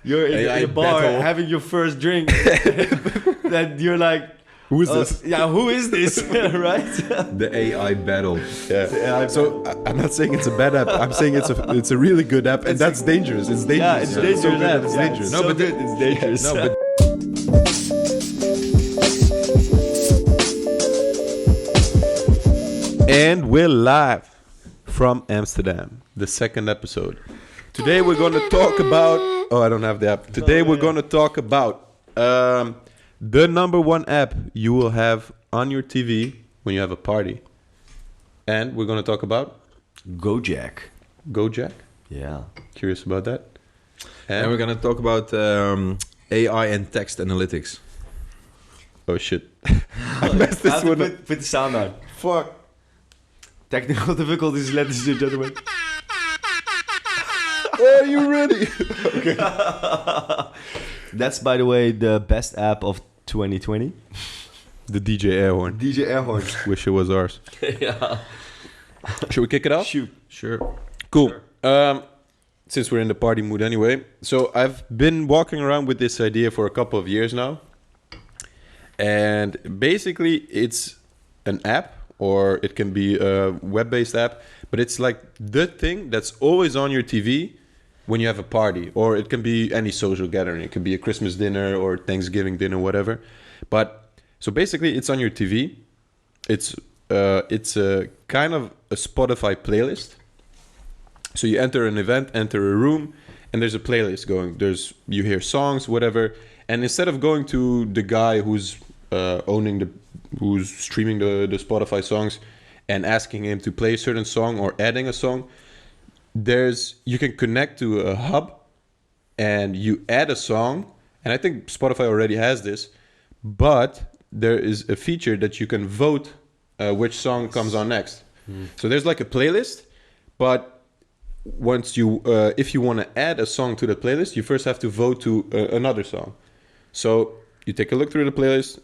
you're in a bar battle. having your first drink, that you're like, Who is this? Yeah, who is this? Right? The AI battle. Yeah. So I'm not saying it's a bad app. I'm saying it's a really good app, and that's dangerous. It's dangerous. Yeah, it's dangerous. So good that app. it's Yeah, dangerous. it's so good. It's dangerous. No, but and we're live from Amsterdam, the second episode. Today we're going to talk about. Oh, I don't have the app. Today we're going to talk about the number one app you will have on your TV when you have a party, and we're going to talk about Gojek. Gojek. Yeah. Curious about that. And we're going to talk about AI and text analytics. Oh shit! I messed this one up. Put the sound on. Fuck. Technical difficulties, ladies and gentlemen. Are you ready? Okay. That's, by the way, the best app of 2020. The DJ air horn. DJ Airhorn. Wish it was ours. Yeah. Should we kick it off? Shoot. Sure. Cool. Since we're in the party mood anyway. So I've been walking around with this idea for a couple of years now. And basically it's an app, or it can be a web-based app, but it's like the thing that's always on your TV when you have a party, or it can be any social gathering. It could be a Christmas dinner or Thanksgiving dinner, whatever. But so basically it's on your TV. It's a kind of a Spotify playlist. So you enter an event, enter a room, and there's a playlist going. You hear songs, whatever. And instead of going to the guy who's who's streaming the Spotify songs and asking him to play a certain song or adding a song, you can connect to a hub and you add a song. And I think Spotify already has this, but there is a feature that you can vote which song comes on next. So there's like a playlist, but once if you want to add a song to the playlist, you first have to vote to another song. So you take a look through the playlist.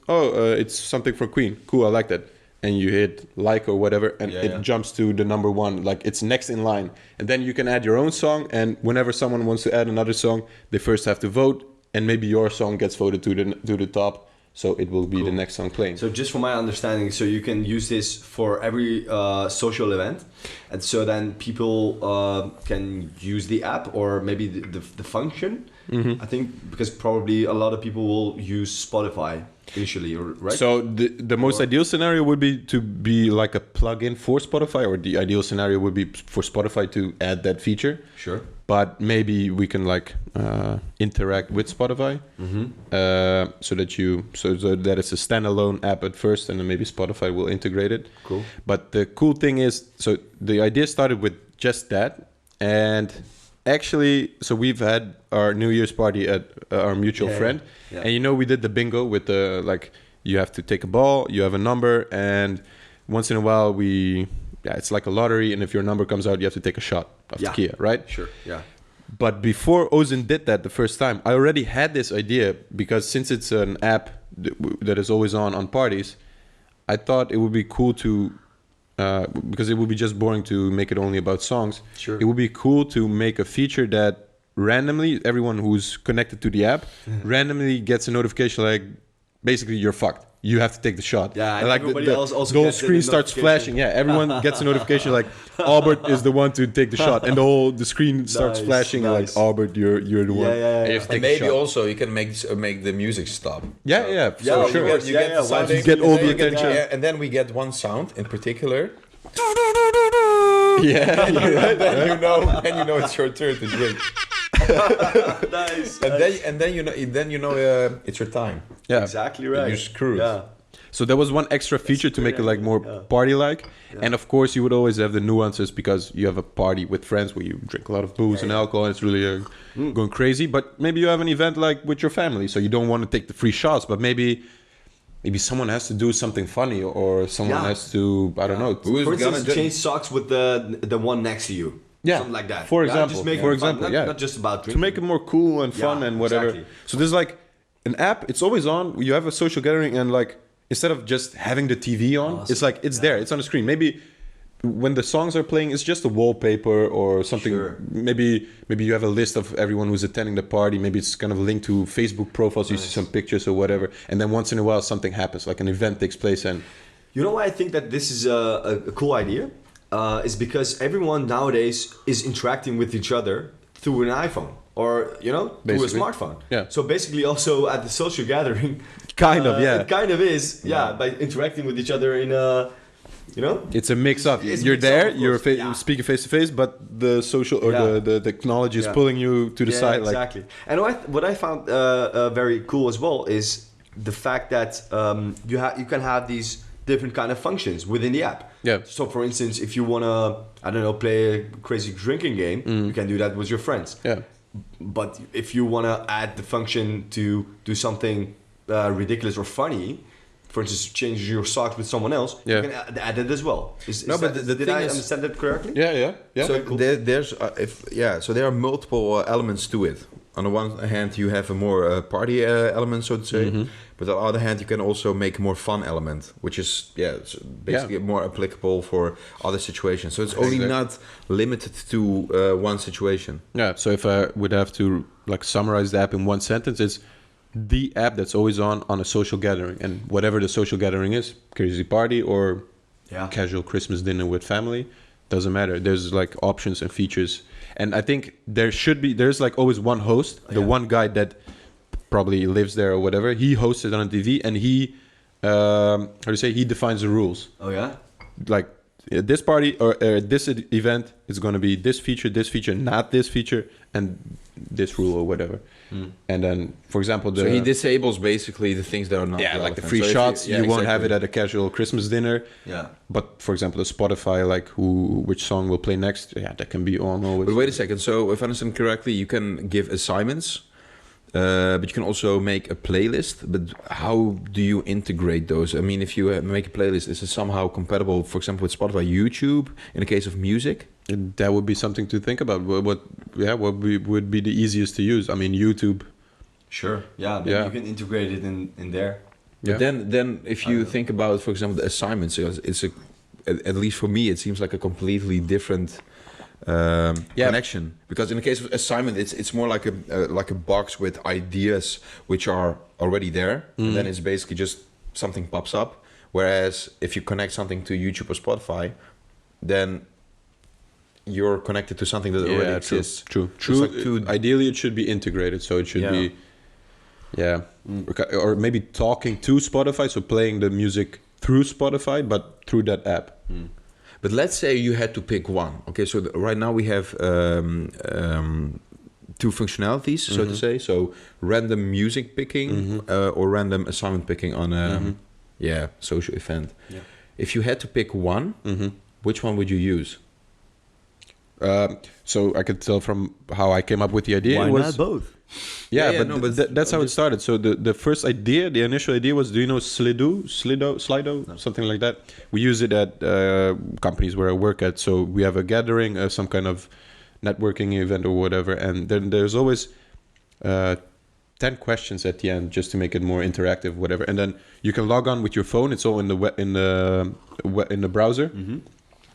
It's something from Queen. Cool, I like that. And you hit like or whatever, and it jumps to the number one. Like it's next in line. And then you can add your own song. And whenever someone wants to add another song, they first have to vote. And maybe your song gets voted to the top. So it will be the next song playing. So just from my understanding, so you can use this for every social event, and so then people can use the app or maybe the function. I think because probably a lot of people will use Spotify initially, right? So the most ideal scenario would be to be like a plugin for Spotify, or the ideal scenario would be for Spotify to add that feature. Sure. But maybe we can interact with Spotify, so that it's a standalone app at first, and then maybe Spotify will integrate it. Cool. But the cool thing is, so the idea started with just that, and actually, so we've had our New Year's party at our mutual friend, and we did the bingo with the you have to take a ball, you have a number, and once in a while it's like a lottery, and if your number comes out, you have to take a shot of tequila, right? Sure, yeah. But before Ozin did that the first time, I already had this idea, because since it's an app that is always on parties, I thought it would be cool to, because it would be just boring to make it only about songs. Sure. It would be cool to make a feature that randomly, everyone who's connected to the app randomly gets a notification like, basically, you're fucked. You have to take the shot. Yeah, and like everybody the else also whole gets screen the starts notification. flashing. Yeah, everyone gets a notification like Albert is the one to take the shot, and the screen starts flashing like Albert, you're the one. Yeah. And you have to take And a maybe shot. also you can make the music stop. Yeah, So sure. you get the sound, You get all the attention. and then we get one sound in particular. Yeah, you're right. then you know it's your turn to drink. Nice. And then you know it's your time. Yeah, Exactly right. You're screwed. Yeah. So there was one extra feature to make it like more party-like, and of course you would always have the nuances, because you have a party with friends where you drink a lot of booze and alcohol, and it's really going crazy. But maybe you have an event like with your family, so you don't want to take the free shots, but maybe someone has to do something funny, or someone has to, I don't know. For instance, change socks with the one next to you. Yeah, Something like that. For example, just make it fun. Not just about drinking. To make it more cool and fun and whatever. Exactly. So there's like an app, it's always on. You have a social gathering, and like instead of just having the TV on, it's like it's there, it's on the screen. Maybe when the songs are playing, it's just a wallpaper or something. Sure. Maybe you have a list of everyone who's attending the party. Maybe it's kind of linked to Facebook profiles. You see some pictures or whatever, and then once in a while something happens, like an event takes place, and You know why I think that this is a cool idea? Is because everyone nowadays is interacting with each other through an iPhone or, you know, through a Basically. smartphone. Yeah. So basically also at the social gathering, Kind of, yeah. It kind of is, by interacting with each other in a, you know? it's a mix up. It's a You're mix up, there, of you're course. Yeah. speaking face to face, but the social or the technology is pulling you to the side. Exactly. And what I found very cool as well is the fact that you can have these different kind of functions within the app. Yeah. So for instance, if you wanna, I don't know, play a crazy drinking game, you can do that with your friends. Yeah. But if you wanna add the function to do something ridiculous or funny, for instance, change your socks with someone else, you can add it as well. Did I understand that correctly? Yeah. So cool. there's so there are multiple elements to it. On the one hand, you have a more party element, so to say. But on the other hand, you can also make a more fun element, which is basically more applicable for other situations. So it's only not limited to one situation. Yeah. So if I would have to like summarize the app in one sentence, it's the app that's always on a social gathering, and whatever the social gathering is, crazy party or casual Christmas dinner with family, doesn't matter. There's like options and features, and I think there's like always one host, one guy that probably lives there or whatever. He hosts it on TV, and he he defines the rules. Oh yeah. Like at this party or this event is going to be this feature, not this feature, and this rule or whatever. And then, for example, So he disables basically the things that are not like the relevant. free So if shots. You won't have exactly. it at a casual Christmas dinner. Yeah. But for example, the Spotify, like which song will play next, that can be on always. But wait a second. So if I understand correctly, you can give assignments, but you can also make a playlist. But how do you integrate those? I mean, if you make a playlist, is it somehow compatible, for example, with Spotify, YouTube, in the case of music? That would be something to think about. What would be the easiest to use? I mean, YouTube. Sure. Yeah. Then you can integrate it in there. But then if you think about, for example, the assignments, it's at least for me, it seems like a completely different connection. Because in the case of assignment, it's more like a box with ideas which are already there, and then it's basically just something pops up. Whereas if you connect something to YouTube or Spotify, then you're connected to something that already exists. True. Like Ideally, it should be integrated, so it should be. Yeah, or maybe talking to Spotify, so playing the music through Spotify, but through that app. But let's say you had to pick one. Okay, so right now we have two functionalities, so to say. So random music picking or random assignment picking on a social event. Yeah. If you had to pick one, which one would you use? So I could tell from how I came up with the idea. Why it was, not both? But that's how it started. So the first idea, the initial idea was, do you know Slido, no. Something like that? We use it at companies where I work at. So we have a gathering, some kind of networking event or whatever, and then there's always 10 questions at the end just to make it more interactive, whatever. And then you can log on with your phone. It's all in the browser.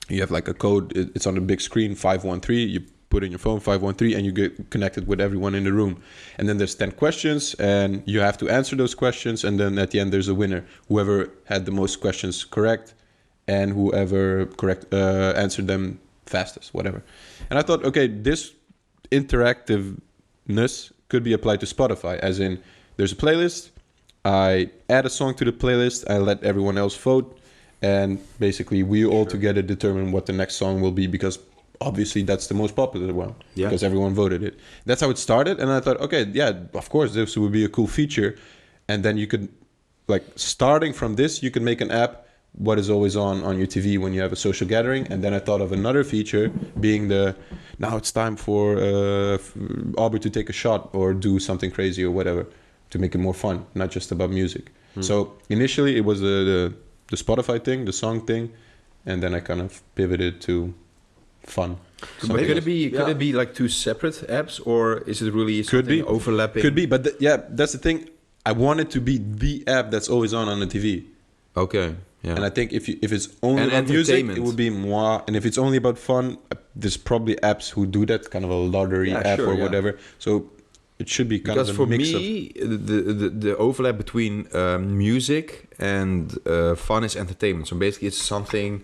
You have like a code. It's on the big screen, 513. You put in your phone 513 and you get connected with everyone in the room. And then there's 10 questions and you have to answer those questions. And then at the end, there's a winner. Whoever had the most questions correct and whoever answered them fastest, whatever. And I thought, okay, this interactiveness could be applied to Spotify, as in there's a playlist. I add a song to the playlist. I let everyone else vote. And basically, we all together determine what the next song will be, because obviously that's the most popular one, because everyone voted it. That's how it started. And I thought, okay, of course, this would be a cool feature. And then you could, like, starting from this, you can make an app, what is always on your TV when you have a social gathering. And then I thought of another feature being now it's time for Aubrey to take a shot or do something crazy or whatever, to make it more fun, not just about music. So initially it was the Spotify thing, the song thing, and then I kind of pivoted to fun. But could it be like two separate apps, or is it really something overlapping? Could be, but that's the thing. I want it to be the app that's always on the TV. Okay. Yeah. And I think if it's only And about music, entertainment. it would be moi. And if it's only about fun, there's probably apps who do that, kind of a lottery Yeah, app sure, or yeah. whatever. So it should be kind Because of a for mix me, the overlap between music and fun is entertainment. So basically, it's something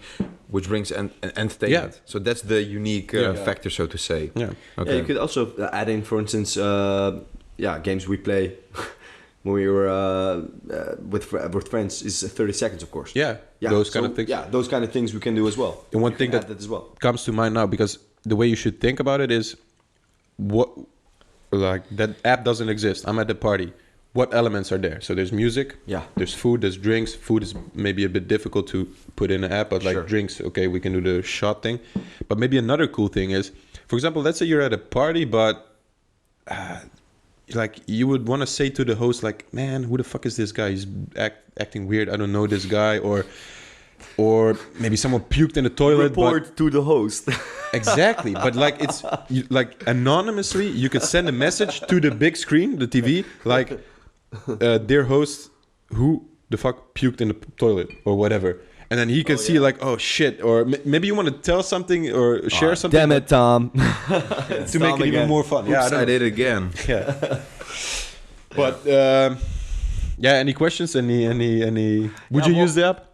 which brings entertainment. Yeah. So that's the unique factor, so to say. Yeah. Okay. Yeah, you could also add in, for instance, games we play when we were with friends is 30 seconds, of course. Yeah. Yeah, Those kind of things. Yeah, those kind of things we can do as well. And one You thing can that add as well. comes to mind now, because the way you should think about it is, what, like, that app doesn't exist. I'm at the party. What elements are there? So there's music. Yeah. There's food. There's drinks. Food is maybe a bit difficult to put in an app, but like Sure. drinks, okay, we can do the shot thing. But maybe another cool thing is, for example, let's say you're at a party, but like you would want to say to the host, like, man, who the fuck is this guy? He's acting weird. I don't know this guy. Or maybe someone puked in the toilet. Report to the host. Exactly, but like it's like anonymously, you could send a message to the big screen, the TV, like, dear host, who the fuck puked in the toilet or whatever, and then he can see like, oh shit, or maybe you want to tell something or share something. Damn it, Tom. To make it even more fun. Oops, I did it again. Yeah. But any questions? Any? Would you use the app?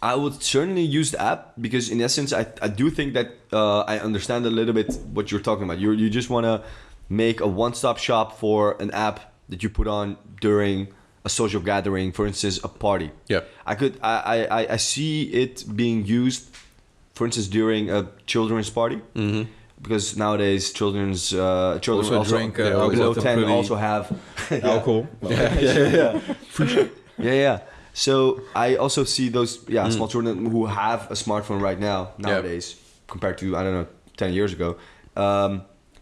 I would certainly use the app because, in essence, I do think that I understand a little bit what you're talking about. You just want to make a one-stop shop for an app that you put on during a social gathering, for instance, a party. Yeah. I see it being used, for instance, during a children's party. Mm-hmm. Because nowadays children also drink, below 10 pretty- also have Alcohol. yeah. So I also see those small children who have a smartphone right now nowadays compared to, I don't know, 10 years ago,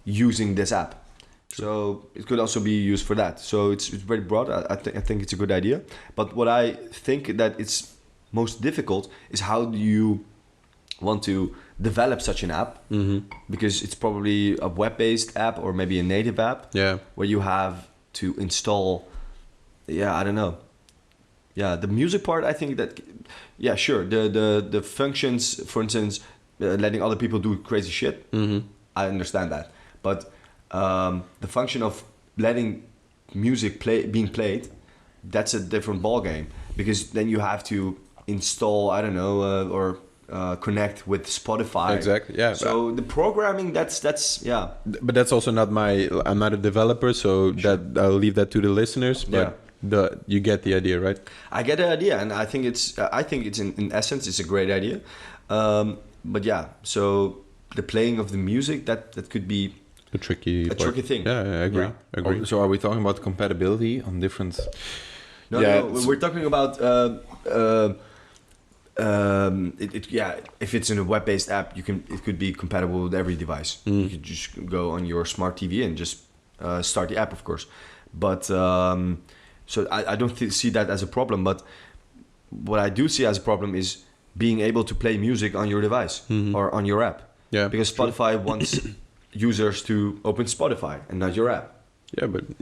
using this app. So it could also be used for that. So it's very broad. I think it's a good idea. But what I think that it's most difficult is how do you want to develop such an app, because it's probably a web-based app or maybe a native app where you have to install, I don't know. Yeah, the music part, I think that, sure. The functions, for instance, letting other people do crazy shit, I understand that. But the function of letting music being played, that's a different ballgame. Because then you have to install, I don't know, or connect with Spotify. Exactly, yeah. So the programming, that's. But that's also not I'm not a developer, so that I'll leave that to the listeners. But you get the idea, right? I get the idea, and I think it's in essence it's a great idea. But so the playing of the music that could be a tricky thing. Yeah, I agree. Yeah. I agree. So are we talking about compatibility on different? No, we're talking about if it's in a web-based app, it could be compatible with every device. You could just go on your smart TV and just start the app, of course. But so I don't see that as a problem. But what I do see as a problem is being able to play music on your device or on your app. Yeah, because Spotify wants users to open Spotify and not your app.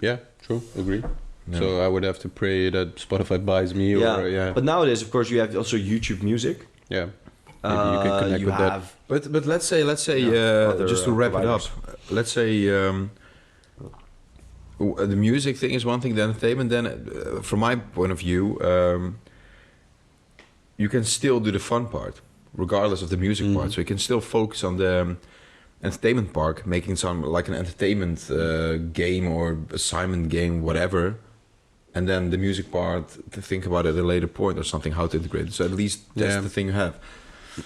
Yeah, true, agree. Yeah. So I would have to pray that Spotify buys me. But nowadays, of course, you have also YouTube Music. Yeah. Maybe you can connect with that. But let's say just to wrap it up, let's say the music thing is one thing, the entertainment. Then, from my point of view, you can still do the fun part, regardless of the music part. So you can still focus on the entertainment part, making some like an entertainment game or assignment game, whatever. And then the music part, to think about it at a later point or something, how to integrate it. So at least that's the thing you have.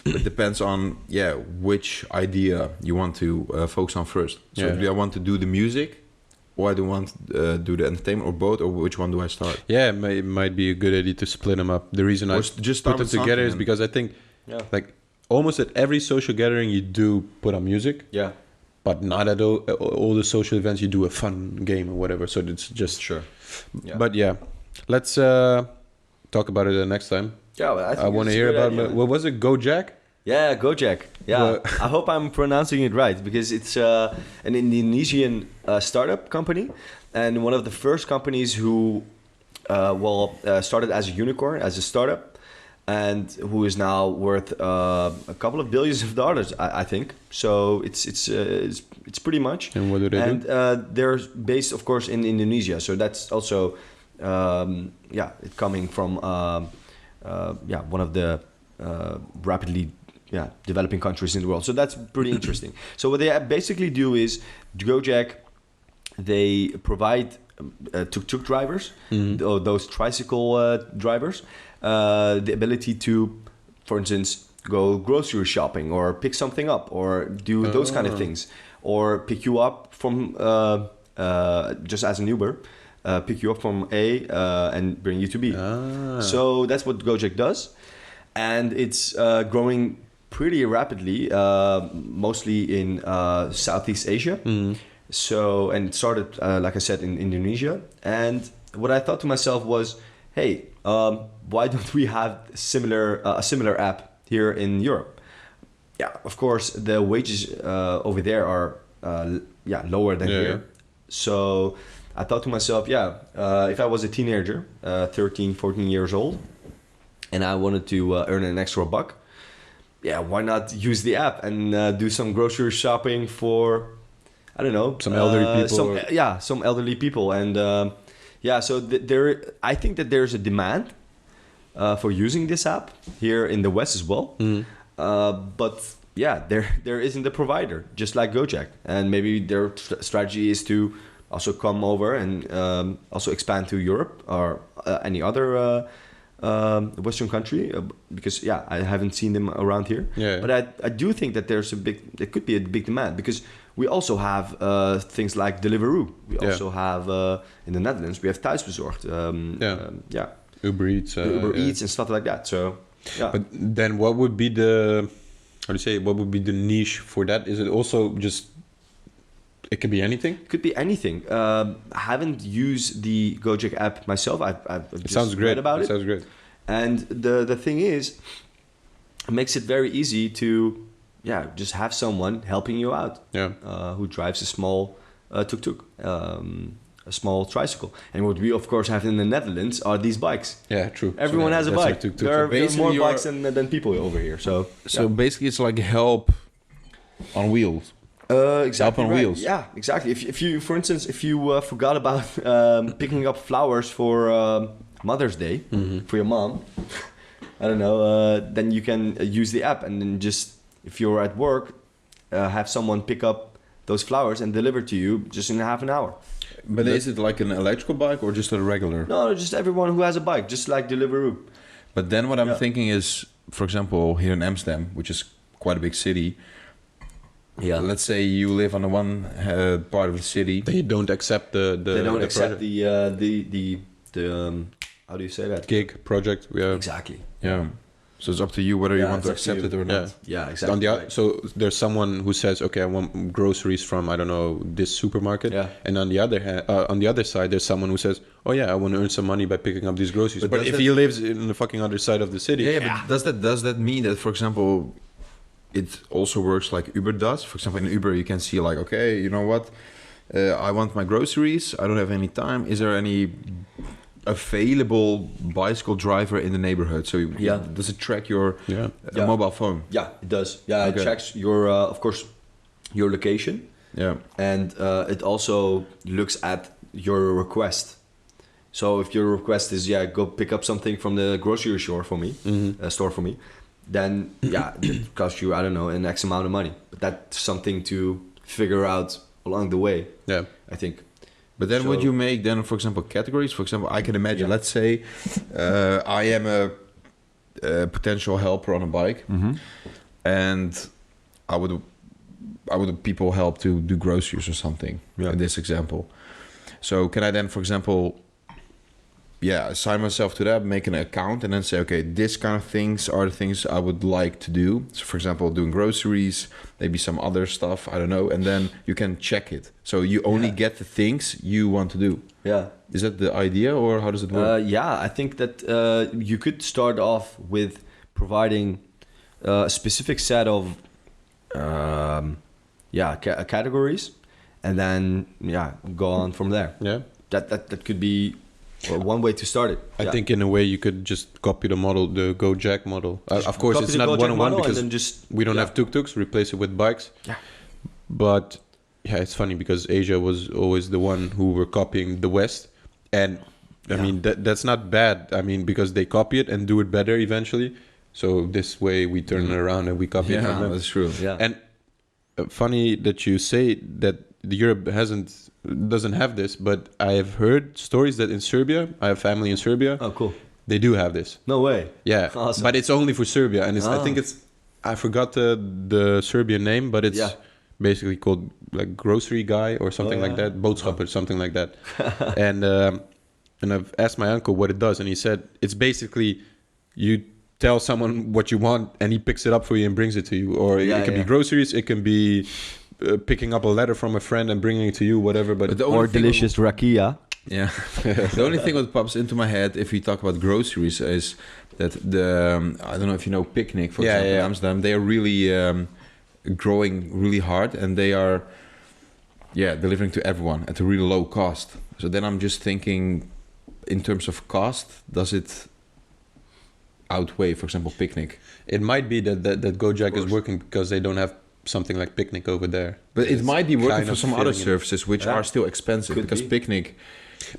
It depends on which idea you want to focus on first. So do I want to do the music, or do I want to do the entertainment, or both, or which one do I start? Yeah, it might be a good idea to split them up. The reason I just put them together is because I think like almost at every social gathering you do put on music. Yeah. But not at all the social events you do a fun game or whatever. So it's just sure. Yeah. But let's talk about it the next time. Yeah, well, I want to hear about what was it? Gojek? Yeah, Gojek. Yeah, I hope I'm pronouncing it right because it's an Indonesian startup company and one of the first companies who started as a unicorn, as a startup. and who is now worth a couple of billions of dollars, I think. So it's pretty much. And what do they do? And they're based, of course, in Indonesia. So that's also it coming from one of the rapidly developing countries in the world. So that's pretty interesting. So what they basically do is Gojek, they provide tuk-tuk drivers, those tricycle drivers, the ability to, for instance, go grocery shopping or pick something up or do those kind of things, or pick you up from just as an Uber, pick you up from A and bring you to B. So that's what Gojek does, and it's growing pretty rapidly, mostly in Southeast Asia. So, and it started, like I said, in Indonesia. And what I thought to myself was, hey, why don't we have a similar app here in Europe? Yeah, of course, the wages over there are lower than here. So I thought to myself, if I was a teenager, 13, 14 years old, and I wanted to earn an extra buck, why not use the app and do some grocery shopping for, I don't know, some elderly people. Some elderly people, and so I think that there's a demand for using this app here in the West as well. But there isn't a provider, just like Gojek, and maybe their strategy is to also come over and also expand to Europe or any other Western country, because I haven't seen them around here. But I do think that there could be a big demand, because we also have things like Deliveroo. We also have in the Netherlands we have Thuisbezorgd. Uber Eats. Uber Eats and stuff like that. So But then what would be what would be the niche for that? Is it also just, it could be anything? It could be anything. I haven't used the Gojek app myself. I've just read about it. Sounds great. And the thing is, it makes it very easy to just have someone helping you out. Who drives a small tuk-tuk, a small tricycle. And what we of course have in the Netherlands are these bikes. Yeah, true. Everyone has a bike. Like tuk-tuk. There are more bikes than people over here. So basically it's like help on wheels. Exactly. Help on wheels. Yeah, exactly. If you, for instance, forgot about picking up flowers for Mother's Day for your mom, I don't know, then you can use the app, and then just, if you're at work, have someone pick up those flowers and deliver to you just in half an hour. But is it like an electrical bike or just a regular? No, just everyone who has a bike, just like Deliveroo. But then what I'm thinking is, for example, here in Amsterdam, which is quite a big city, let's say you live on the one part of the city. They don't accept the accept the how do you say that? Gig project. Exactly. Yeah. So it's up to you whether you want to accept it or not. Yeah, exactly. So there's someone who says, okay, I want groceries from, I don't know, this supermarket. And on the other hand, on the other side, there's someone who says, oh yeah, I want to earn some money by picking up these groceries. But if he lives in the fucking other side of the city, but does that mean that, for example, it also works like Uber does? For example, in Uber, you can see like, okay, you know what? I want my groceries. I don't have any time. Is there any available bicycle driver in the neighborhood? So does it track your mobile phone? Yeah, it does. It tracks your, of course, your location. And it also looks at your request. So if your request is go pick up something from the grocery store for me, store for me, then it costs you, I don't know, an X amount of money. But that's something to figure out along the way. I think. But then would you make then, for example, categories? For example, I can imagine, let's say I am a potential helper on a bike, and I would people help to do groceries or something in this example. So can I then, for example, assign myself to that, make an account, and then say, okay, this kind of things are the things I would like to do. So for example, doing groceries, maybe some other stuff, I don't know, and then you can check it. So you only get the things you want to do. Is that the idea, or how does it work? I think that you could start off with providing a specific set of categories, and then go on from there. That could be Or one way to start it. I think in a way you could just copy the model, the Gojek model. Of course, it's not one-on-one because we don't have tuk-tuks. Replace it with bikes. Yeah. But yeah, it's funny because Asia was always the one who were copying the West, and I mean that's not bad. I mean because they copy it and do it better eventually. So this way we turn it around and we copy it from them. That's true. Yeah. And funny that you say that Europe doesn't have this, but I have heard stories that in Serbia, I have family in Serbia. Oh, cool. They do have this. No way. Yeah, Awesome. but it's only for Serbia, and I think I forgot the Serbian name, but it's basically called like grocery guy or something like that, boodschapper, something like that. And I've asked my uncle what it does, and he said it's basically you tell someone what you want, and he picks it up for you and brings it to you. Or it can be groceries, it can be picking up a letter from a friend and bringing it to you, whatever. But or delicious rakia. Yeah. The only thing that pops into my head if we talk about groceries is that I don't know if you know Picnic, for example, in Amsterdam, they are really growing really hard, and they are delivering to everyone at a really low cost. So then I'm just thinking, in terms of cost, does it outweigh, for example, Picnic? It might be that Gojek is working because they don't have something like Picnic over there. But it might be working for some other services which are still expensive. Could because be. Picnic...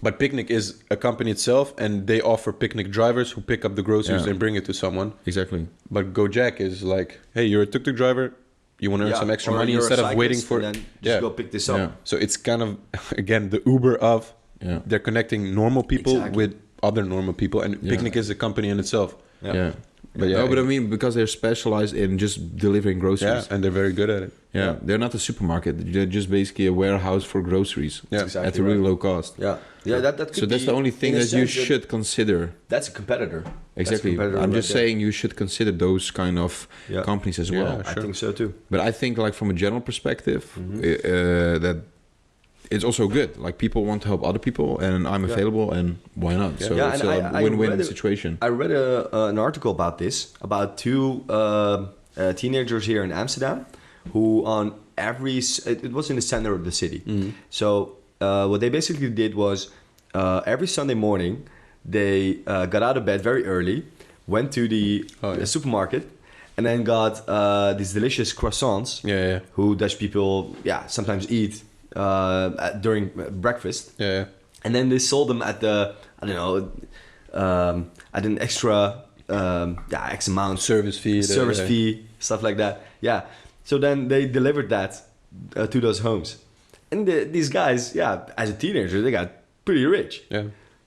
But Picnic is a company itself, and they offer Picnic drivers who pick up the groceries and bring it to someone. Exactly. But Gojek is like, hey, you're a tuk-tuk driver, you want to earn some extra money instead of waiting for... And then just go pick this up. Yeah. So it's kind of, again, the Uber of... They're connecting normal people with other normal people, and Picnic is a company in itself. Yeah. But I mean, because they're specialized in just delivering groceries. Yeah, and they're very good at it. Yeah, they're not a supermarket. They're just basically a warehouse for groceries. Yeah, at a really low cost. Yeah, that could so that's the only thing that you should consider. That's a competitor. Exactly. I'm just saying you should consider those kind of companies as well. Yeah, sure. I think so too. But I think, like, from a general perspective, that it's also good. Like, people want to help other people, and I'm available, and why not? So it's a win-win situation. I read an article about this, about two teenagers here in Amsterdam, who on it was in the center of the city. So what they basically did was every Sunday morning they got out of bed very early, went to the supermarket, and then got these delicious croissants. Who Dutch people sometimes eat during breakfast. And then they sold them at the at an extra X amount service fee, stuff like that. So then they delivered that to those homes, and these guys, as a teenager, they got pretty rich.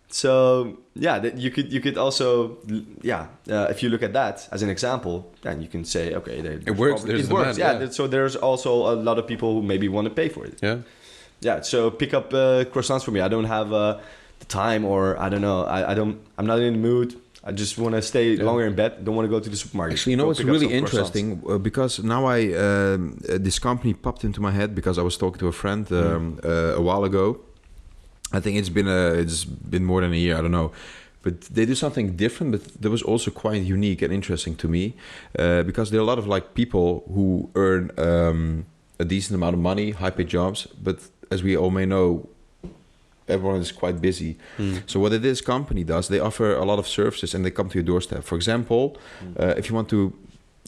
So you could also if you look at that as an example, then you can say, okay, it works. There's demand. So there's also a lot of people who maybe want to pay for it. So pick up croissants for me. I don't have the time, or I don't know. I'm not in the mood. I just want to stay longer in bed. Don't want to go to the supermarket. Actually, you know what's really interesting? Because now this company popped into my head because I was talking to a friend a while ago. I think it's been more than a year. I don't know. But they do something different, but that was also quite unique and interesting to me, because there are a lot of like people who earn a decent amount of money, high-paid jobs, but as we all may know, everyone is quite busy. So what this company does, they offer a lot of services and they come to your doorstep. For example, if you want to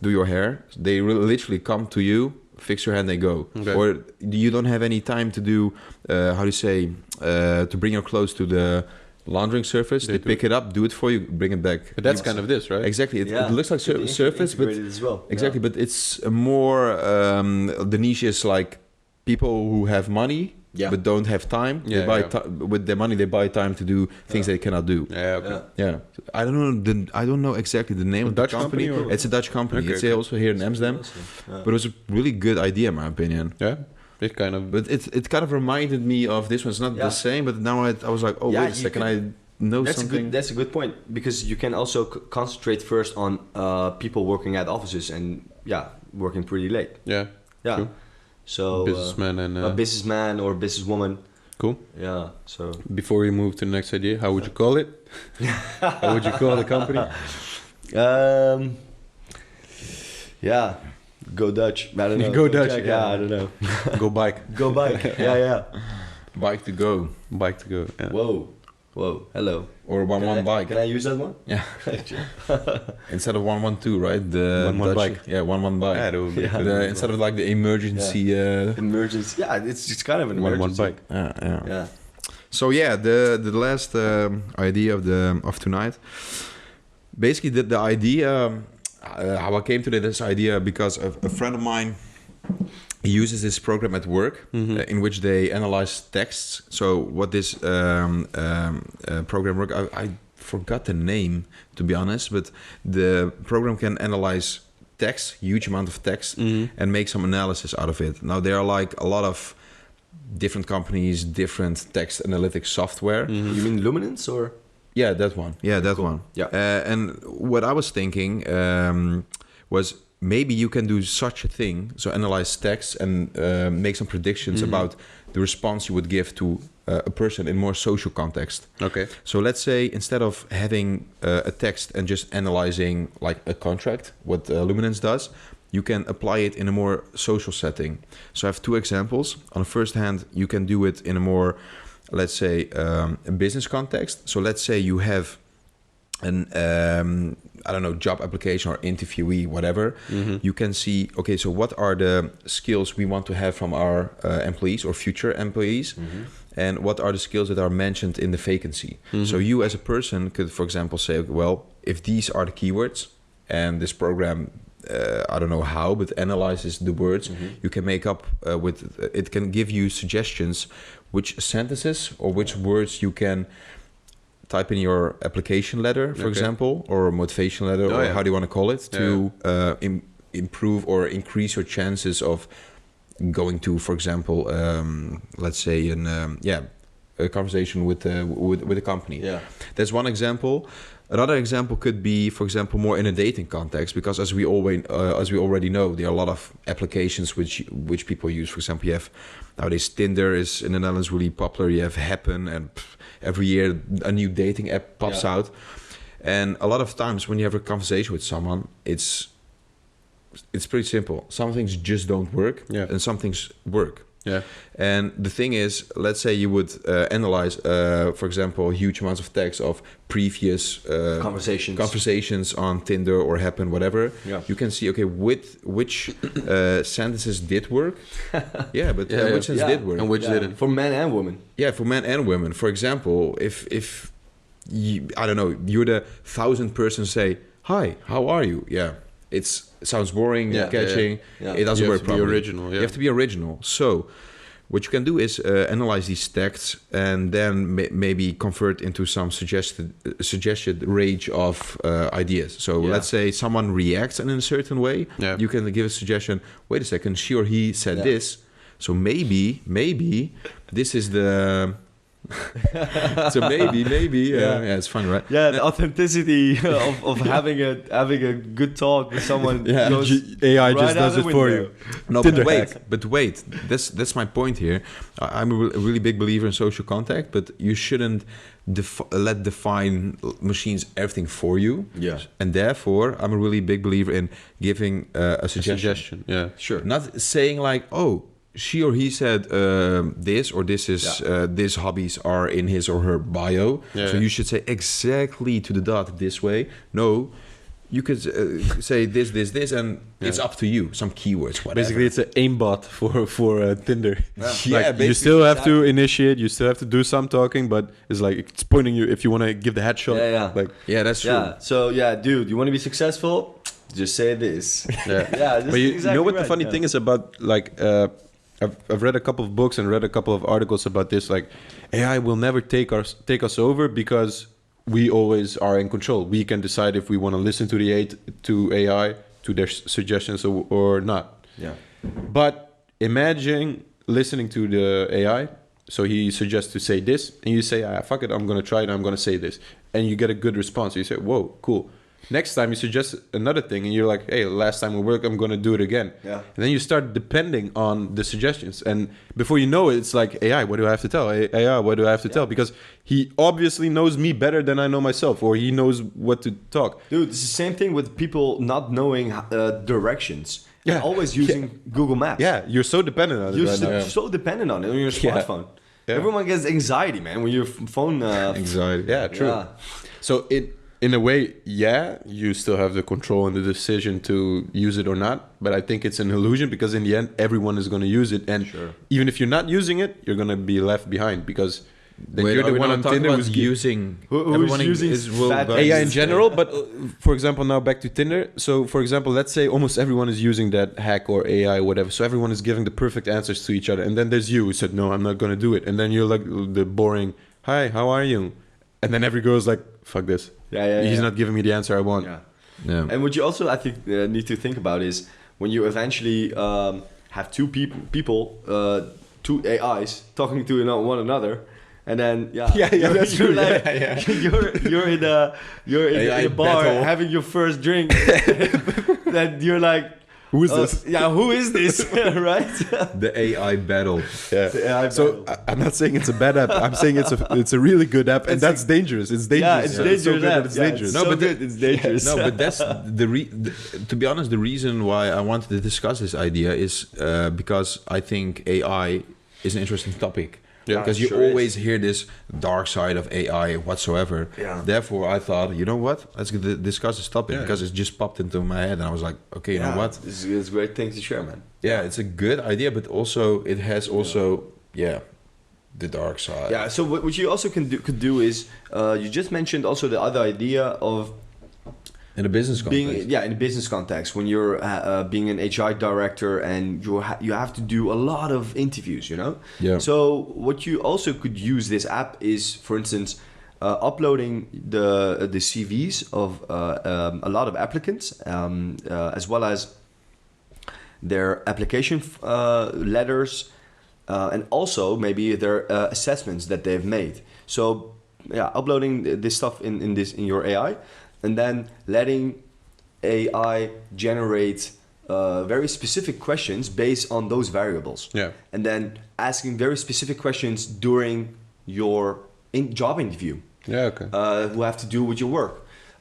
do your hair, they literally come to you, fix your hair, and they go. Or you don't have any time to do, to bring your clothes to the laundering surface. They pick it up, do it for you, bring it back. But that's kind of this, right? Exactly. It looks like surface, but as well. Exactly, but it's more the niche is like people who have money but don't have time. They buy with their money. They buy time to do things they cannot do. I don't know exactly the name of the company. It's a Dutch company. It's also here in Amsterdam. But it was a really good idea, in my opinion. It kind of. But it kind of reminded me of this one. It's not the same, but now I was like, wait a second, I know something. That's a good point, because you can also concentrate first on people working at offices and working pretty late. True. So businessman and a businessman or businesswoman. Cool. So before we move to the next idea, how would you call it? How would you call the company? Go Dutch. I don't know. Go Dutch. I don't know. Go bike. Go bike. Bike to go. Bike to go. Whoa. Whoa, hello. Or 1-1 bike. Can I use that one? Yeah. Instead of 112, right? The 1-1 Dutch, bike. Yeah, 1-1 bike. Yeah, that would be Instead of like the emergency. Emergency. Yeah, it's kind of an 1-1 emergency. bike. Yeah. So yeah, the last idea of tonight. Basically, the idea, how I came to this idea because a friend of mine uses this program at work in which they analyze texts. So what this program work, I forgot the name to be honest, but the program can analyze text, huge amount of text, and make some analysis out of it. Now there are like a lot of different companies, different text analytics software. You mean Luminance or? Yeah, that one. Yeah, that one. Yeah. And what I was thinking was maybe you can do such a thing, so analyze text and make some predictions about the response you would give to a person in more social context. Okay. So let's say instead of having a text and just analyzing like a contract, what Luminance does, you can apply it in a more social setting. So I have two examples. On the first hand, you can do it in a more, let's say, a business context. So let's say you have an I don't know, job application or interviewee, whatever. You can see, okay, so what are the skills we want to have from our employees or future employees, and what are the skills that are mentioned in the vacancy. So you as a person could, for example, say, well, if these are the keywords, and this program, I don't know how, but analyzes the words, you can make up with, it can give you suggestions which sentences or which words you can type in your application letter, for example, or motivation letter, or how do you want to call it, to improve or increase your chances of going to, for example, let's say a conversation with a company. Yeah, that's one example. Another example could be, for example, more in a dating context, because as we already know, there are a lot of applications which people use. For example, you have nowadays Tinder is in the Netherlands really popular. You have Happen, and every year a new dating app pops out. And a lot of times when you have a conversation with someone, it's pretty simple. Some things just don't work, and some things work. Yeah. And the thing is, let's say you would analyze, for example, huge amounts of text of previous conversations on Tinder or Happen, whatever. Yeah. You can see, okay, which sentences did work. Which sentences did work and which didn't. For men and women. Yeah, for men and women. For example, if you, I don't know, you're the 1,000th person say, "Hi, how are you?" Yeah. It sounds boring, catching. It doesn't work properly. You have to be original. So what you can do is analyze these texts and then maybe convert into some suggested range of ideas. So let's say someone reacts in a certain way. Yeah. You can give a suggestion. Wait a second, she or he said this. So maybe this is the... so maybe it's fun, right? Yeah, the authenticity of having a good talk with someone. Goes AI just does it for you. No, but wait, that's my point here. I'm a really big believer in social contact, but you shouldn't let define machines everything for you. Yeah, and therefore I'm a really big believer in giving a suggestion. Yeah, sure. Not saying like, oh, she or he said this, or this is these hobbies are in his or her bio. Yeah, so you should say exactly to the dot this way. No, you could say this, and it's up to you. Some keywords, whatever. Basically, it's an aimbot for Tinder. Like, you still have to initiate. You still have to do some talking, but it's like it's pointing you if you want to give the headshot. That's true. Yeah. So dude, you want to be successful? Just say this. But you know what the funny thing is about like. I've read a couple of books and read a couple of articles about this. Like, AI will never take us over because we always are in control. We can decide if we want to listen to AI, to their suggestions or not. Yeah. But imagine listening to the AI. So he suggests to say this, and you say, fuck it, I'm going to try it, I'm going to say this. And you get a good response. You say, whoa, cool. Next time you suggest another thing and you're like, hey, last time we worked, I'm going to do it again. Yeah. And then you start depending on the suggestions. And before you know it, it's like, AI, what do I have to tell? AI, what do I have to tell? Because he obviously knows me better than I know myself, or he knows what to talk. Dude, it's the same thing with people not knowing directions. Yeah. Always using Google Maps. Yeah, you're so dependent on it. You're so dependent on it on your smartphone. Everyone gets anxiety, man, when your phone... Anxiety. Yeah, true. Yeah. So in a way, you still have the control and the decision to use it or not. But I think it's an illusion because in the end, everyone is going to use it. And even if you're not using it, you're going to be left behind because then you're the one on Tinder who's using... Who's using AI in general. But for example, now back to Tinder. So for example, let's say almost everyone is using that hack or AI or whatever. So everyone is giving the perfect answers to each other. And then there's you who said, no, I'm not going to do it. And then you're like the boring, hi, how are you? And then every girl's like, fuck this. He's not giving me the answer I want. Yeah. And what you also, I think, need to think about is when you eventually have two two AIs talking to one another, and then that's true. Like, you're in a bar battle. having your first drink, then you're like, Who is this? Yeah, who is this? Right? The AI battle. Yeah. The AI so battle. I'm not saying it's a bad app. I'm saying it's a really good app, and that's dangerous. It's dangerous. Yeah, it's dangerous. so good that it's Yeah, dangerous. it's so good, it's dangerous. No, but that's to be honest, the reason why I wanted to discuss this idea is because I think AI is an interesting topic. Yeah, because you sure always hear this dark side of AI whatsoever. Yeah. Therefore, I thought, you know what? Let's discuss this topic because it just popped into my head, and I was like, okay, you know what? It's a great thing to share, man. Yeah, it's a good idea, but also it has the dark side. Yeah. So what you also could do is you just mentioned also the other idea of In a business context. in a business context, when you're being an HR director and you have to do a lot of interviews, you know. Yeah. So what you also could use this app is, for instance, uploading the CVs of a lot of applicants, as well as their application letters, and also maybe their assessments that they've made. So uploading this stuff in your AI. And then letting AI generate very specific questions based on those variables. Yeah. And then asking very specific questions during your job interview. Yeah. Okay. Who have to do with your work.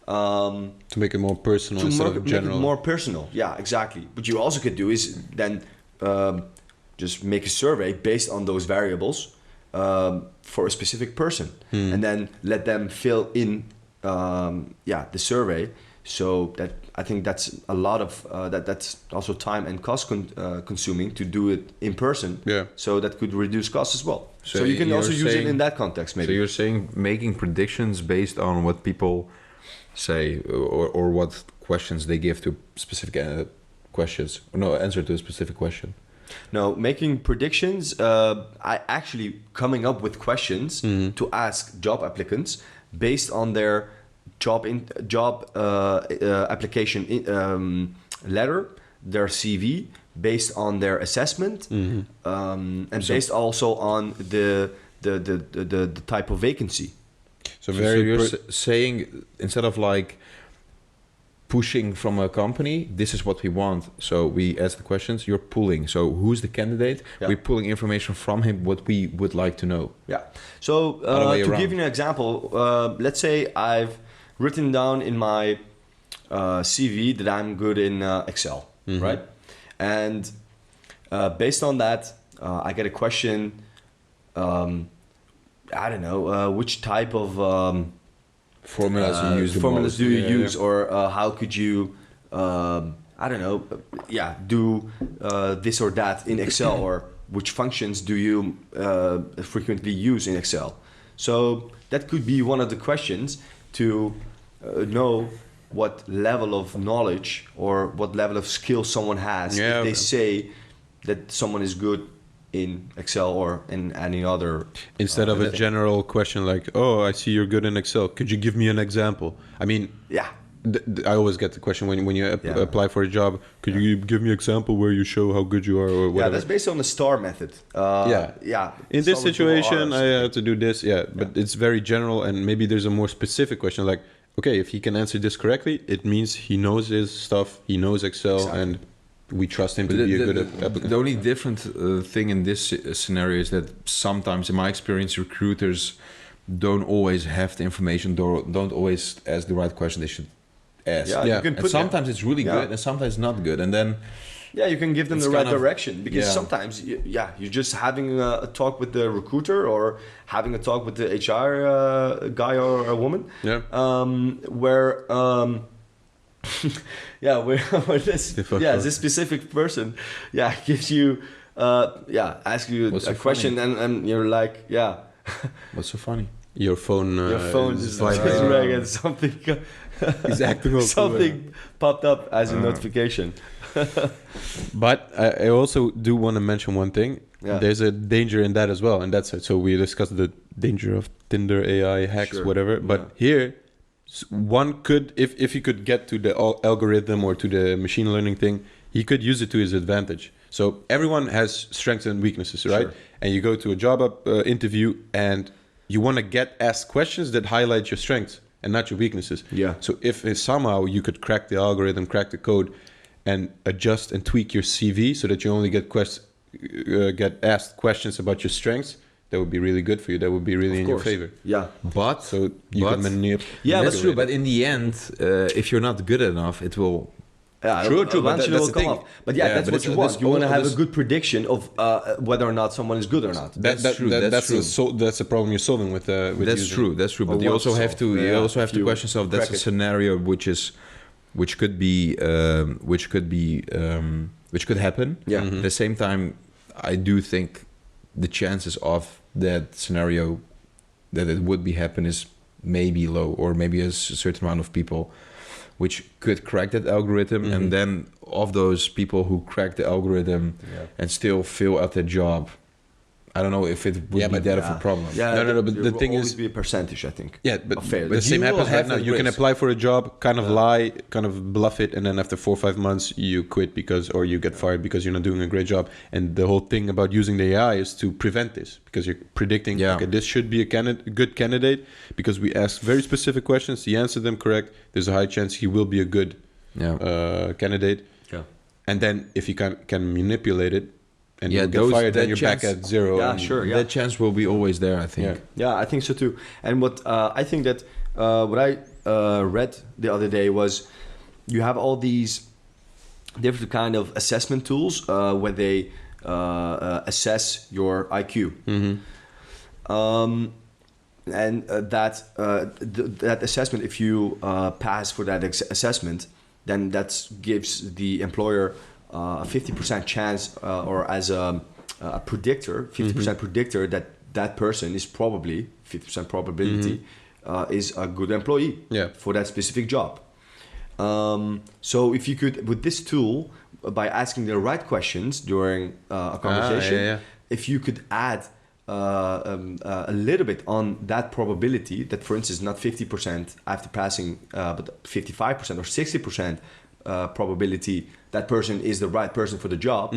To make it more personal instead of general. Make it more personal. Yeah, exactly. What you also could do is then just make a survey based on those variables for a specific person, and then let them fill in. The survey. So that I think that's a lot of that's also time and cost consuming to do it in person. Yeah. So that could reduce costs as well. So you can you're also use it saying- in that context, maybe. So you're saying making predictions based on what people say or what questions they give to specific questions. No, answer to a specific question. No, making predictions. I actually coming up with questions to ask job applicants based on their job application letter, their CV, based on their assessment, and based also on the type of vacancy. So you're saying instead of like pushing from a company, this is what we want. So we ask the questions, you're pulling. So who's the candidate? Yeah. We're pulling information from him, what we would like to know. Yeah. So way to around. give you an example, let's say I've written down in my CV that I'm good in Excel, right? And based on that, I get a question. I don't know which type of Formulas you use. formulas do you use, or how could you I don't know, do this or that in Excel, or which functions do you frequently use in Excel. So that could be one of the questions to know what level of knowledge or what level of skill someone has if they say that someone is good in Excel or in any other. Instead of a general question like, oh, I see you're good in Excel. Could you give me an example? I mean, I always get the question when you apply for a job, could you give me an example where you show how good you are or whatever? Yeah, that's based on the STAR method. In this situation, I have to do this. But it's very general, and maybe there's a more specific question like, okay, if he can answer this correctly, it means he knows his stuff, he knows Excel, and we trust him to be a good applicant. The only different thing in this scenario is that sometimes, in my experience, recruiters don't always have the information, don't always ask the right question they should ask. You can And sometimes it's really good and sometimes not good. And then Yeah, you can give them It's the right kind of- direction because yeah. sometimes, you're just having a talk with the recruiter or having a talk with the HR guy or a woman. Yeah. Where where this specific person gives you asks you What's a so question and you're like What's so funny? Your phone. your phone is vibrating. rang and something Is acting up. something popped up as a notification. But I also do want to mention one thing. Yeah. There's a danger in that as well, and that's it. So we discussed the danger of Tinder, AI, hacks, Sure. whatever. But here, one could, if he could get to the algorithm or to the machine learning thing, he could use it to his advantage. So everyone has strengths and weaknesses, right? Sure. And you go to a job interview, and you want to get asked questions that highlight your strengths and not your weaknesses. Yeah. So if somehow you could crack the algorithm, crack the code, and adjust and tweak your CV so that you only get asked questions about your strengths, that would be really good for you. That would be really in your favor. Yeah. But So you can manipulate. Yeah, that's true. But in the end, if you're not good enough, it will. Yeah, True, but eventually that's will the come thing. off. But that's but what you it's- want. that's You want to all- have a this- good prediction of whether or not someone is good or not. That's true. That's true. That's the problem you're solving with That's using. true. That's true. Or But you want also to have solve. to. You Yeah, also have if to you question yourself. That's crack a it. scenario which could happen. Yeah. At the same time, I do think the chances of that scenario that it would be happen is maybe low, or maybe a certain amount of people which could crack that algorithm, and then of those people who crack the algorithm and still fail at their job, I don't know if it would be but- that of a problem. Yeah, No, but there the will thing always is- be a percentage, I think. Yeah, but Fair. the But same you will happens right have now. that You can risk. apply for a job, kind of lie, kind of bluff it, and then after 4 or 5 months, you quit or you get fired because you're not doing a great job. And the whole thing about using the AI is to prevent this, because you're predicting, okay, this should be a good candidate because we ask very specific questions. He answered them correct. There's a high chance he will be a good candidate. Yeah. And then if you can manipulate it and Yeah, you get fired, that then you're back chance- at zero. Yeah, and- sure. Yeah. That chance will be always there, I think. Yeah. Yeah, I think so too. And what I think that what I read the other day was you have all these different kind of assessment tools where they assess your IQ. And that assessment, if you pass for that assessment, then that gives the employer a 50% chance, or as a predictor, 50% predictor that person is probably 50% probability is a good employee for that specific job. So if you could, with this tool, by asking the right questions during a conversation, if you could add a little bit on that probability, that for instance not 50% after passing, but 55% or 60% probability that person is the right person for the job,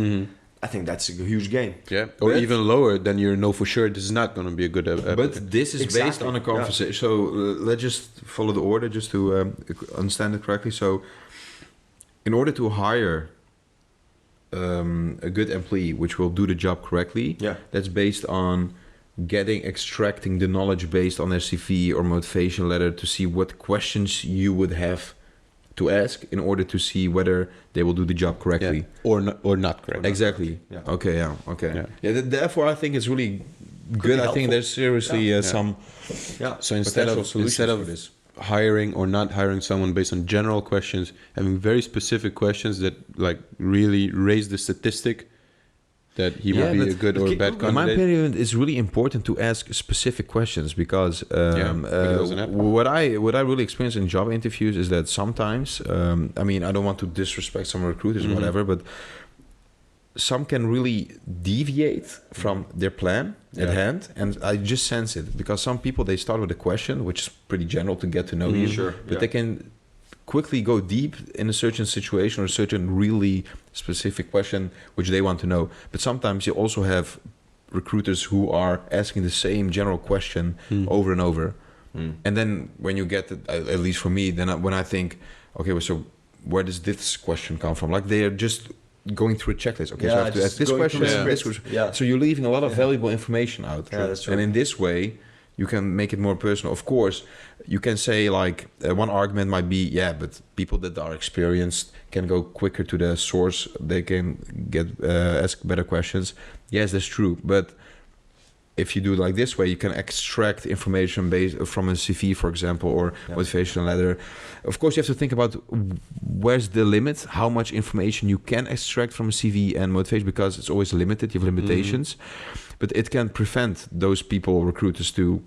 I think that's a huge gain. Yeah, or even lower, then you know for sure this is not going to be a good applicant. But this is based on a conversation. So let's just follow the order just to understand it correctly. So in order to hire a good employee which will do the job correctly, that's based on extracting the knowledge based on their CV or motivation letter to see what questions you would have to ask in order to see whether they will do the job correctly or not correctly. Exactly. Yeah. Okay. Therefore, I think it's really good. I think there's seriously some. Yeah. So instead of this, hiring or not hiring someone based on general questions, having very specific questions that like really raise the statistic that he would be a good or a bad candidate. In my opinion, it's really important to ask specific questions because what I really experience in job interviews is that sometimes, I mean, I don't want to disrespect some recruiters or whatever, but some can really deviate from their plan at hand, and I just sense it because some people, they start with a question which is pretty general to get to know you, but they can quickly go deep in a certain situation or a certain really specific question which they want to know. But sometimes you also have recruiters who are asking the same general question over and over, and then when you get it, at least for me, then when I think, okay, well, so where does this question come from? Like they're just going through a checklist. Okay, so I have to ask this question. So you're leaving a lot of valuable information out. Yeah, that's true. And in this way, You can make it more personal. Of course, you can say like one argument might be, yeah, but people that are experienced can go quicker to the source. They can get ask better questions. Yes, that's true. But if you do it like this way, you can extract information based from a CV, for example, or motivational letter. Of course, you have to think about where's the limit, how much information you can extract from a CV and motivation, because it's always limited. You have limitations. But it can prevent those people, recruiters, to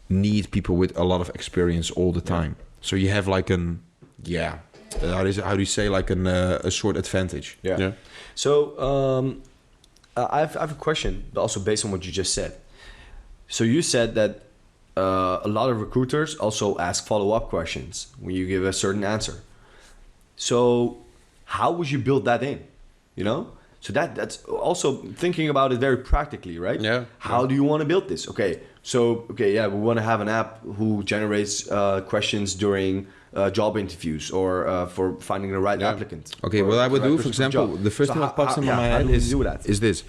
need people with a lot of experience all the time. So you have like how do you say, like a short advantage. Yeah. So I have a question, also based on what you just said. So you said that a lot of recruiters also ask follow-up questions when you give a certain answer. So how would you build that in? You know? So that's also thinking about it very practically, right? Yeah. How do you want to build this? We want to have an app who generates questions during job interviews or for finding the right applicant. Okay, what I would do, for example, the first thing that pops into my head is this.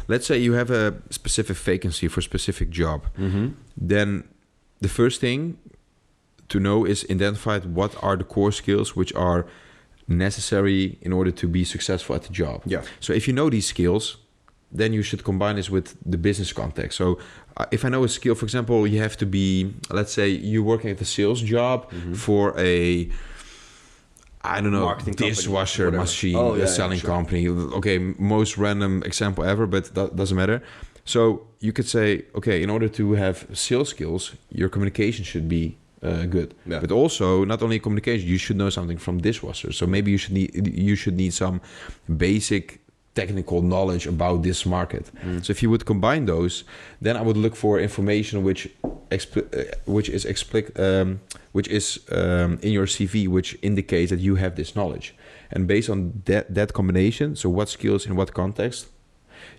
Let's say you have a specific vacancy for a specific job. Then the first thing to know is identify what are the core skills which are necessary in order to be successful at the job. Yeah. So if you know these skills, then you should combine this with the business context. So if I know a skill, for example, you have to be, let's say you're working at a sales job for a, I don't know, marketing dishwasher company, machine, selling company. Okay, most random example ever, but that doesn't matter. So you could say, okay, in order to have sales skills, your communication should be good. Yeah. But also, not only communication, you should know something from dishwasher. So maybe you should need some basic technical knowledge about this market. So if you would combine those, then I would look for information which is in your CV, which indicates that you have this knowledge. And based on that combination, so what skills in what context,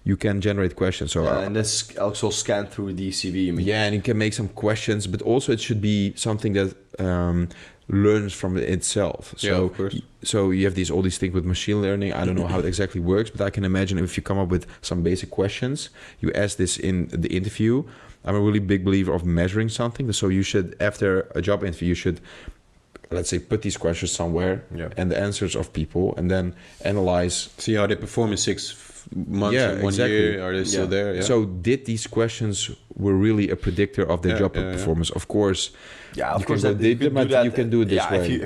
you can generate questions. So and this also scan through the CV. You mean? Yeah, and you can make some questions, but also it should be something that learns from itself. So, of course. So you have all these things with machine learning. I don't know how it exactly works, but I can imagine if you come up with some basic questions, you ask this in the interview. I'm a really big believer of measuring something. So you should, after a job interview, you should, let's say, put these questions somewhere and the answers of people, and then analyze. See how they perform in 6 months, in 1 year. Are they still there? Yeah. So did these questions were really a predictor of their job performance? Of course. Yeah, of course. You can do it this way.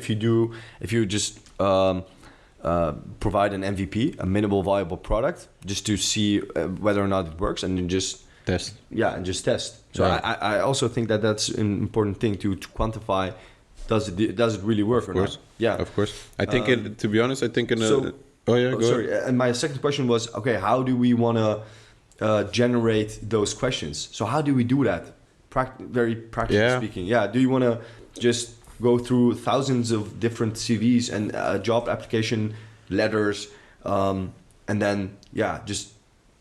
If you just provide an MVP, a minimal viable product, just to see whether or not it works, and then just test. Yeah, and just test. So I also think that that's an important thing to quantify. Does it really work or not? Yeah, of course. I think to be honest, I think go sorry. And my second question was, okay, how do we want to generate those questions? So how do we do that? Very practically speaking. Yeah. Do you want to just go through thousands of different CVs and job application letters, and then just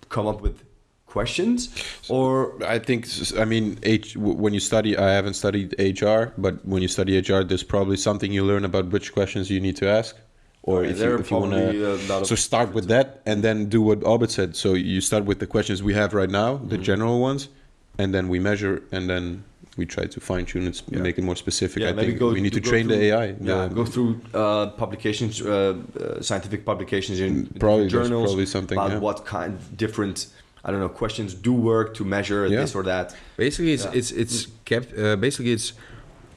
come up with questions? Or I think, when you study, I haven't studied HR, but when you study HR, there's probably something you learn about which questions you need to ask. Or if you want to, so start with that and then do what Albert said. So you start with the questions we have right now, the general ones, and then we measure, and then we try to fine tune it, make it more specific. I think we need to train the AI. Go through publications, scientific publications in probably journals, probably something about what kind of different, I don't know, questions do work to measure this or that. Basically, it's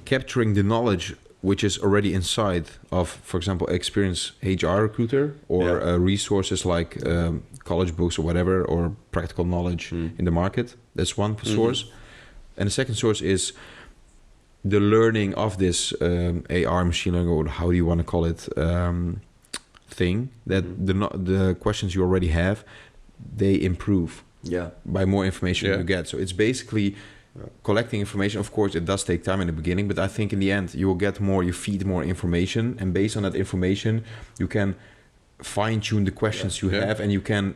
capturing the knowledge which is already inside of, for example, experienced HR recruiter, or resources like college books or whatever, or practical knowledge in the market. That's one source. And the second source is the learning of this AR, machine learning, or how do you want to call it, thing, that the questions you already have, they improve by more information you get. So it's basically collecting information. Of course, it does take time in the beginning, but I think in the end you will get more, you feed more information, and based on that information you can fine-tune the questions you have, and you can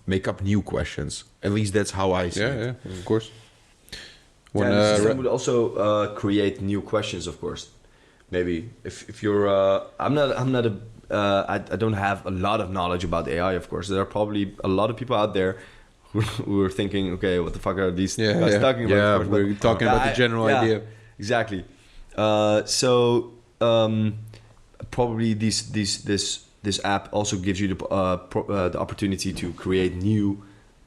make up new questions. At least that's how I see it. Yeah, of course. The system would also create new questions, of course. Maybe if you're I don't have a lot of knowledge about AI, of course. There are probably a lot of people out there who were thinking, okay, what the fuck are these guys talking about? Yeah, Of course, we're talking about the general idea. Exactly. Probably this app also gives you the opportunity to create new,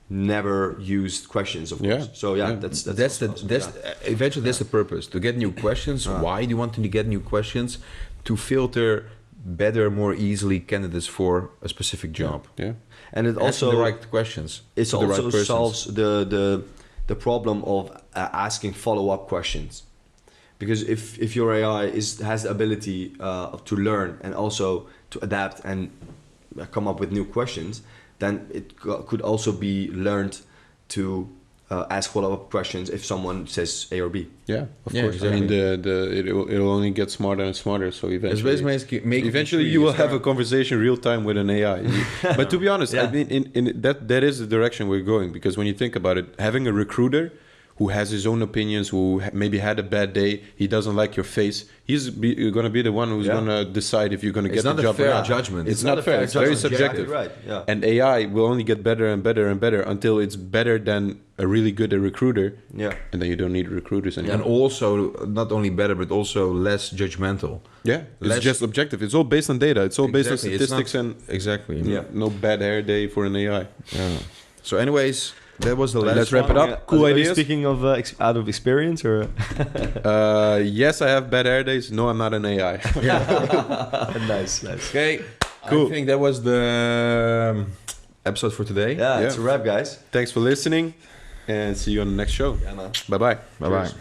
never used questions, of course. So that's eventually that's the purpose, to get new questions. Why do you want to get new questions? To filter better, more easily candidates for a specific job. Yeah. And it also the right questions. It also solves the problem of asking follow-up questions, because if your AI has the ability to learn and also to adapt and come up with new questions, then it could also be learned to ask follow-up questions if someone says A or B. Yeah, of course. Exactly. I mean, it'll only get smarter and smarter. So eventually you will have a conversation real time with an AI. But to be honest, I mean, that is the direction we're going, because when you think about it, having a recruiter who has his own opinions, who maybe had a bad day, he doesn't like your face, he's going to be the one who's going to decide if you're going to get the job or not. It's not a fair judgment. It's not fair. It's very subjective. Right. Yeah. And AI will only get better and better and better until it's better than a really good recruiter. Yeah. And then you don't need recruiters anymore. And also, not only better, but also less judgmental. Yeah. It's just objective. It's all based on data. It's all based on statistics and no bad hair day for an AI. Yeah. So anyways, that was the last Let's wrap it up. Cool ideas. Speaking of out of experience, or yes, I have bad hair days. No, I'm not an AI. Nice. Okay, cool. I think that was the episode for today. Yeah, it's a wrap, guys. Thanks for listening, and see you on the next show. Yeah, man. Bye bye. Bye bye.